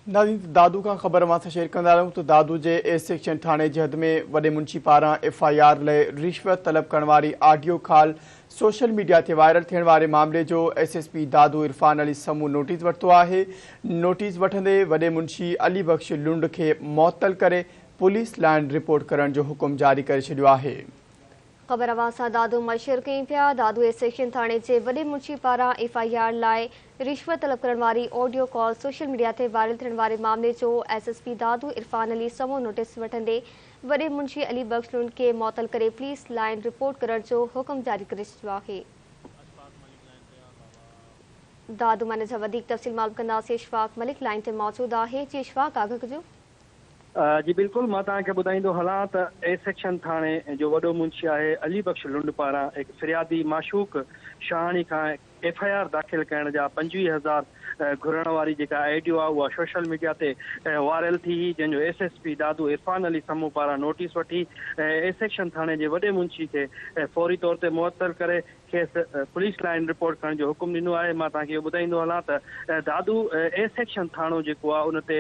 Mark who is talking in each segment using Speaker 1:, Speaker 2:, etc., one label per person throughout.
Speaker 1: नाज़रीन, दादू का ख़बर अवां सां शेयर कंदा रहूं तो दादू जे ए सेक्शन थाने जे हद में वॾे मुंशी पारां FIR लाइ रिश्वत तलब करण वारी ऑडियो कॉल सोशल मीडिया ते वायरल थियण वारे मामले जो SSP दादू इरफान अली समूह नोटिस वरितो आहे। नोटिस वठंदे वॾे मुंशी अली बख्श लुंड खे मुअत्तल करे पुलिस लाइन रिपोर्ट करण जो हुकुम जारी करे छॾियो आहे।
Speaker 2: ख़बर अवां सां दादू मशहूर कयूं पिया। दादू ए सेक्शन थाने जे वॾे मुंशी पारां FIR लाइ रिश्वत तलब करण वारी ऑडियो कॉल सोशल मीडिया ते वायरल थियण वारे मामले जो SSP दादू इरफान अली समूह नोटिस वठंदे वॾे मुंशी अली बख्श लुंड खे मुअत्तल करे पुलिस लाइन रिपोर्ट करण जो हुकुम जारी करे छॾियो आहे। दादू माने जा वधीक तफ़सील मालूम कंदासीं। इशफाक मलिक लाइन ते मौजूद आहे। जी इशफाक, आगाह कजो।
Speaker 3: जी बिल्कुल, मां तव्हांखे ॿुधाईंदो हलां त ए सेक्शन थाणे जो वॾो मुंशी आहे अली बख्श लुंड पारां हिकु फिरियादी माशूक शाहानी खां FIR दाख़िल करण जा 25,000 घुरण वारी जेका ऑडियो आहे उहा सोशल मीडिया ते वायरल थी, जंहिंजो SSP दादू इरफान अली समूह पारां नोटिस वठी ए सेक्शन थाणे जे वॾे मुंशी खे फौरी तौर ते मुअत्तल करे खेसि पुलिस लाइन रिपोर्ट करण जो हुकुम ॾिनो आहे। मां तव्हांखे इहो ॿुधाईंदो हलां त दादू ए सेक्शन थाणो जेको आहे उन ते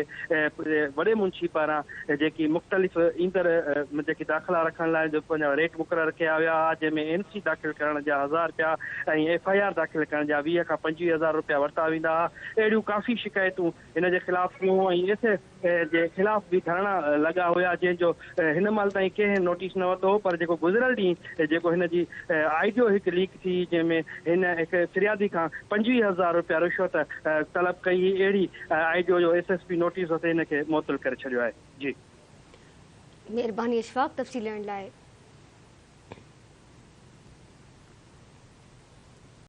Speaker 3: वॾे मुंशी पारां जेकी मुख़्तलिफ़ ईंदड़ जेकी दाख़िला रखण लाइ जो पंहिंजा रेट मुक़ररु कया विया हुआ, जंहिंमें MC दाख़िल करण जा 1000 रुपया ऐं FIR दाख़िल करण जा 20 खां 25,000 रुपया वरिता वेंदा हुआ। अहिड़ियूं काफ़ी शिकायतूं हिन जे ख़िलाफ़ थियूं ऐं इस जे ख़िलाफ़ बि धरणा लॻा हुया, जंहिंजो हिन महिल ताईं कंहिं नोटिस न वरितो हो। पर जेको गुज़िरियल ॾींहुं जेको हिन जी ऑडियो हिकु लीक थी, जंहिंमें हिन हिकु फिरियादी खां 25,000 रुपया रिश्वत तलब कई, अहिड़ी ऑडियो जो SSP नोटिस वरिते हिन खे मुअत्तल करे छॾियो आहे। जी
Speaker 2: महिरबानी इशफाक तफ़सील ॾियण लाइ।